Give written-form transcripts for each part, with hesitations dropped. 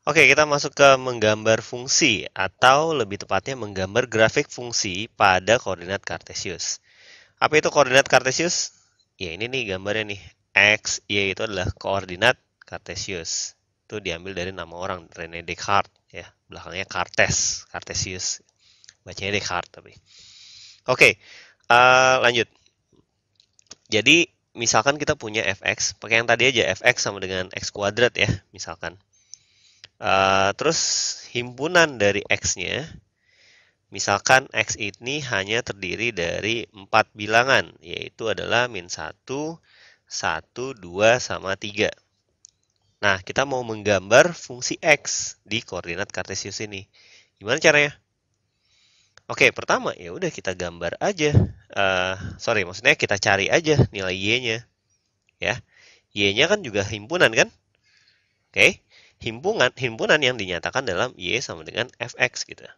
Oke, kita masuk ke menggambar fungsi atau lebih tepatnya menggambar grafik fungsi pada koordinat kartesius. Apa itu koordinat kartesius? Ya, ini nih gambarnya nih. X, Y itu adalah koordinat kartesius. Itu diambil dari nama orang, Rene Descartes ya. Belakangnya Cartes, Cartesius. Bacanya Descartes tapi. Oke, lanjut. Jadi, misalkan kita punya fx, pakai yang tadi aja, fx sama dengan x kuadrat ya, misalkan. Terus himpunan dari x-nya, misalkan x ini hanya terdiri dari 4 bilangan, yaitu adalah min 1, 1, 2, sama 3. Nah, kita mau menggambar fungsi x di koordinat kartesius ini. Gimana caranya? Oke, pertama ya udah kita gambar aja. Sorry, maksudnya kita cari aja nilai y-nya, ya. Y-nya kan juga himpunan kan? Oke, himpunan yang dinyatakan dalam y sama dengan fx gitu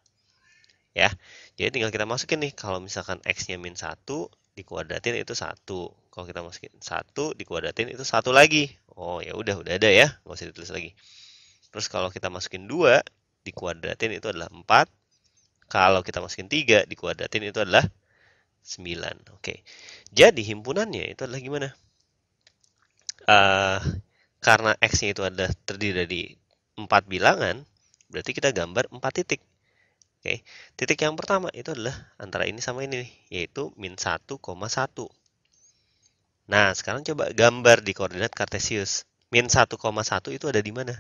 ya. Jadi tinggal kita masukin nih, kalau misalkan x-nya min 1 dikuadratin itu 1. Kalau kita masukin 1 dikuadratin itu 1 lagi. Oh, ya udah ada ya, nggak usah ditulis lagi. Terus kalau kita masukin 2 dikuadratin itu adalah 4. Kalau kita masukin 3 dikuadratin itu adalah 9. Oke. Jadi himpunannya itu adalah gimana? Uh, karena x-nya itu adalah terdiri dari 4 bilangan, berarti kita gambar 4 titik. Oke, titik yang pertama itu adalah antara ini sama ini nih, yaitu min 1,1. Nah, sekarang coba gambar di koordinat kartesius. Min 1,1 itu ada di mana?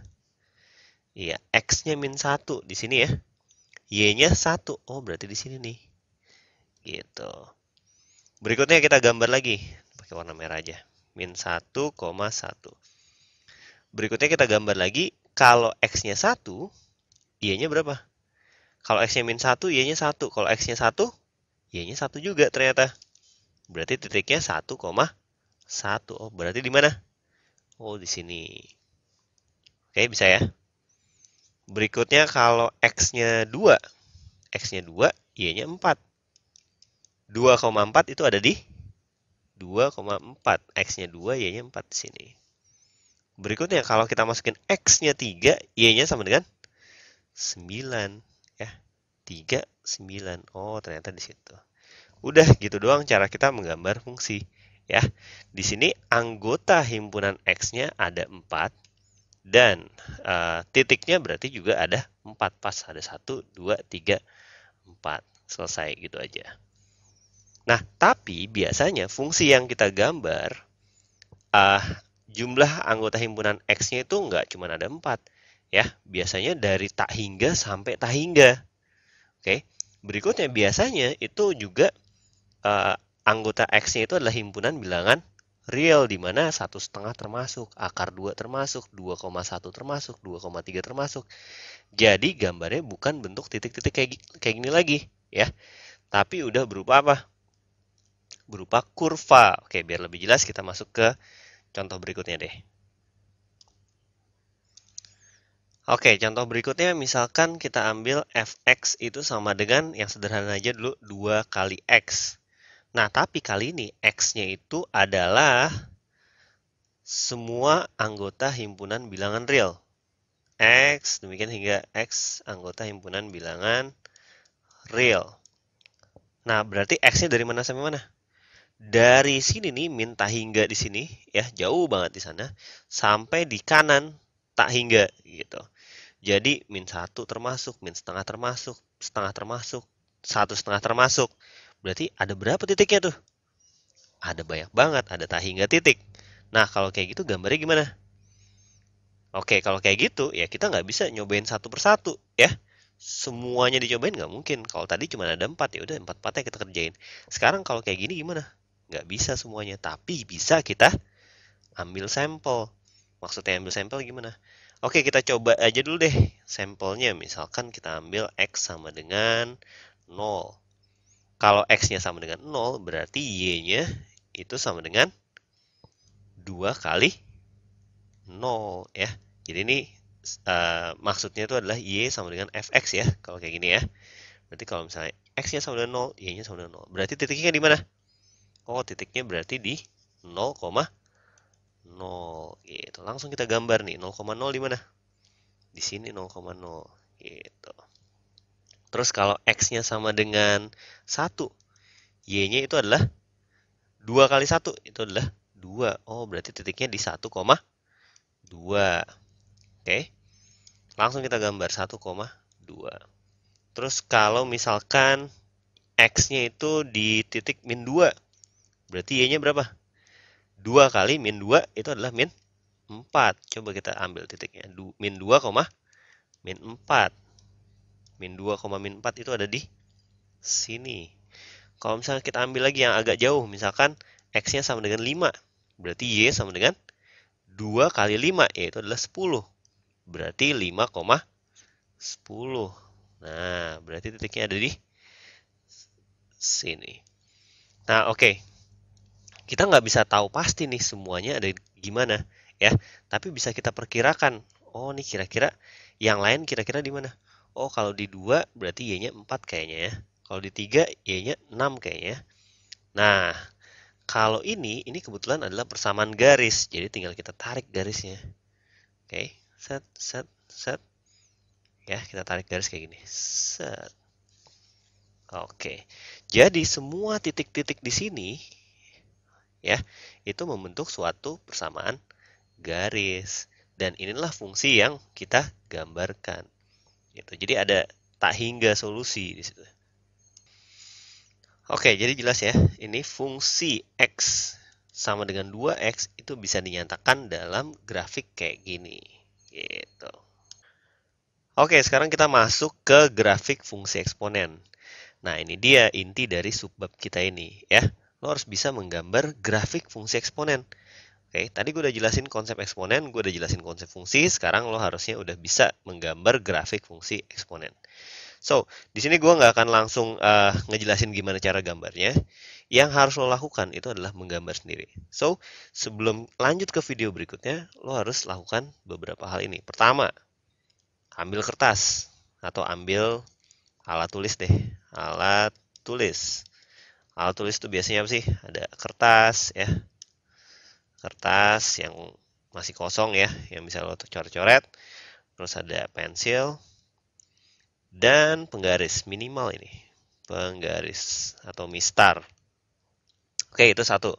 Iya, x-nya min 1 di sini ya. Y-nya 1. Oh, berarti di sini nih. Gitu. Berikutnya kita gambar lagi. Pakai warna merah aja. Min 1,1. Berikutnya kita gambar lagi. Kalau x-nya 1, y-nya berapa? Kalau x-nya min 1, y-nya 1. Kalau x-nya 1, y-nya 1 juga ternyata. Berarti titiknya 1,1. Oh, berarti di mana? Oh, di sini. Oke, bisa ya. Berikutnya kalau x-nya 2. X-nya 2, y-nya 4. 2,4 itu ada di 2,4. X-nya 2, y-nya 4 di sini. Berikutnya kalau kita masukin x-nya 3, y-nya sama dengan 9 ya. 3, 9. Oh, ternyata di situ. Udah gitu doang cara kita menggambar fungsi ya. Di sini anggota himpunan x-nya ada 4 dan titiknya berarti juga ada 4 pas ada 1, 2, 3, 4. Selesai gitu aja. Nah, tapi biasanya fungsi yang kita gambar uh, jumlah anggota himpunan x-nya itu nggak cuma ada 4 ya. Biasanya dari tak hingga sampai tak hingga. Oke. Berikutnya biasanya itu juga anggota x-nya itu adalah himpunan bilangan real di mana 1,5 termasuk, akar 2 termasuk, 2,1 termasuk, 2,3 termasuk. Jadi gambarnya bukan bentuk titik-titik kayak gini lagi ya, tapi udah berupa apa? Berupa kurva. Oke, biar lebih jelas kita masuk ke contoh berikutnya deh. Oke, contoh berikutnya misalkan kita ambil fx itu sama dengan yang sederhana aja dulu 2 kali x. Nah, tapi kali ini x-nya itu adalah semua anggota himpunan bilangan real. X, demikian hingga X anggota himpunan bilangan real. Nah, berarti X-nya dari mana sampai mana? Dari sini nih, min tak hingga di sini, ya jauh banget di sana, sampai di kanan tak hingga gitu. Jadi min 1 termasuk, min setengah termasuk, setengah termasuk, 1,5 termasuk. Berarti ada berapa titiknya tuh? Ada banyak banget, ada tak hingga titik. Nah, kalau kayak gitu gambarnya gimana? Oke, kalau kayak gitu ya kita nggak bisa nyobain satu persatu ya. Semuanya dicobain nggak mungkin. Kalau tadi cuma ada 4 ya udah 4-4-nya kita kerjain. Sekarang kalau kayak gini gimana? Nggak bisa semuanya, tapi bisa kita ambil sampel. Maksudnya ambil sampel gimana? Oke, kita coba aja dulu deh sampelnya. Misalkan kita ambil X sama dengan 0. Kalau X-nya sama dengan 0, berarti Y-nya itu sama dengan 2 kali 0 ya. Jadi ini maksudnya itu adalah Y sama dengan Fx ya, kalau kayak gini ya. Berarti kalau misalnya X-nya sama dengan 0, Y-nya sama dengan 0. Berarti titiknya di mana? Oh, titiknya berarti di 0,0 gitu. Langsung kita gambar nih, 0,0 di mana? di sini 0,0 gitu. Terus kalau X-nya sama dengan 1, Y-nya itu adalah 2 kali 1, itu adalah 2. Oh, berarti titiknya di 1,2. Oke, langsung kita gambar 1,2. Terus kalau misalkan X-nya itu di titik min 2, berarti Y-nya berapa? 2 kali min 2 itu adalah min 4. Coba kita ambil titiknya. Min 2, min 4. Min 2, min 4 itu ada di sini. Kalau misalnya kita ambil lagi yang agak jauh, misalkan X-nya sama dengan 5, berarti Y sama dengan 2 kali 5, yaitu adalah 10. Berarti 5,10. Nah, berarti titiknya ada di sini. Nah, oke. Kita nggak bisa tahu pasti nih semuanya ada gimana, ya. Tapi bisa kita perkirakan. Oh, nih kira-kira yang lain kira-kira di mana? Oh, kalau di 2 berarti Y-nya 4 kayaknya ya. Kalau di 3 Y-nya 6 kayaknya. Nah, kalau ini kebetulan adalah persamaan garis. Jadi tinggal kita tarik garisnya. Oke, set, set, set. Ya, kita tarik garis kayak gini. Set. Oke. Jadi semua titik-titik di sini ya, itu membentuk suatu persamaan garis. Dan inilah fungsi yang kita gambarkan. Gitu. Jadi ada tak hingga solusi di situ. Oke, jadi jelas ya. Ini fungsi X sama dengan 2X itu bisa dinyatakan dalam grafik kayak gini. Gitu. Oke, sekarang kita masuk ke grafik fungsi eksponen. Nah, ini dia inti dari subbab kita ini ya. Lo harus bisa menggambar grafik fungsi eksponen. Oke, tadi gue udah jelasin konsep eksponen, gue udah jelasin konsep fungsi, sekarang lo harusnya udah bisa menggambar grafik fungsi eksponen. So, di sini gue nggak akan langsung ngejelasin gimana cara gambarnya. Yang harus lo lakukan itu adalah menggambar sendiri. So, sebelum lanjut ke video berikutnya, lo harus lakukan beberapa hal ini. Pertama, ambil kertas atau ambil alat tulis deh. Alat tulis. Alat tulis itu biasanya apa sih? Ada kertas ya. Kertas yang masih kosong ya, yang bisa lo coret-coret. Terus ada pensil dan penggaris minimal ini. Penggaris atau mistar. Oke, itu satu.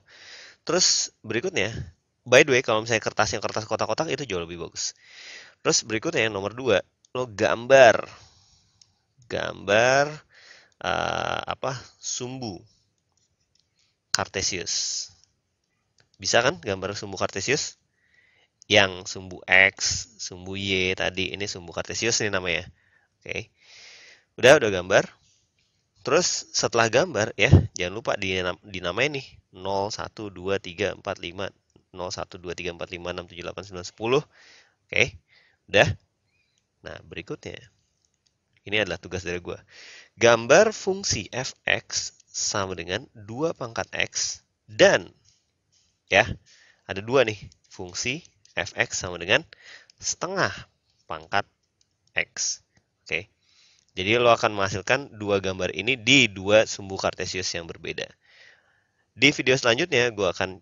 Terus berikutnya, by the way, kalau misalnya kertas kotak-kotak itu jauh lebih bagus. Terus berikutnya yang nomor 2, lo gambar sumbu kartesius. Bisa kan gambar sumbu kartesius? Yang sumbu X, sumbu Y tadi, ini sumbu kartesius ini namanya. Oke. Udah gambar. Terus setelah gambar ya, jangan lupa dinamain nih 0, 1, 2, 3, 4, 5, 0, 1, 2, 3, 4, 5, 6, 7, 8, 9, 10. Oke, udah. Nah, berikutnya. Ini adalah tugas dari gue. Gambar fungsi fx sama dengan 2 pangkat x dan ya, ada 2 nih. Fungsi fx sama dengan setengah pangkat x. Oke. Jadi lo akan menghasilkan 2 gambar ini di 2 sumbu kartesius yang berbeda. Di video selanjutnya gue akan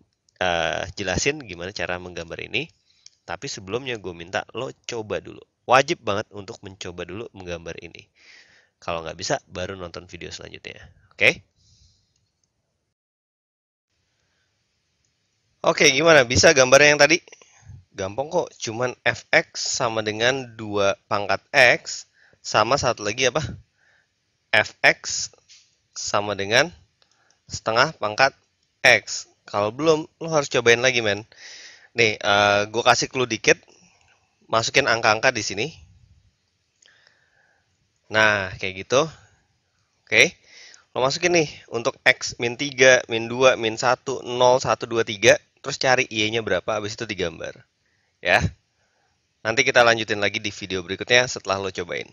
jelasin gimana cara menggambar ini. Tapi sebelumnya gue minta lo coba dulu. Wajib banget untuk mencoba dulu menggambar ini. Kalau nggak bisa, baru nonton video selanjutnya. Oke? Oke, gimana? Bisa gambarnya yang tadi? Gampang kok. Cuman fx sama dengan 2 pangkat x. Sama satu lagi apa? Fx sama dengan setengah pangkat X. Kalau belum, lo harus cobain lagi, men. Nih, gue kasih clue dikit. Masukin angka-angka di sini. Nah, kayak gitu. Oke. Lo masukin nih, untuk X min 3, min 2, min 1, 0, 1, 2, 3. Terus cari Y-nya berapa, habis itu digambar. Ya. Nanti kita lanjutin lagi di video berikutnya setelah lo cobain.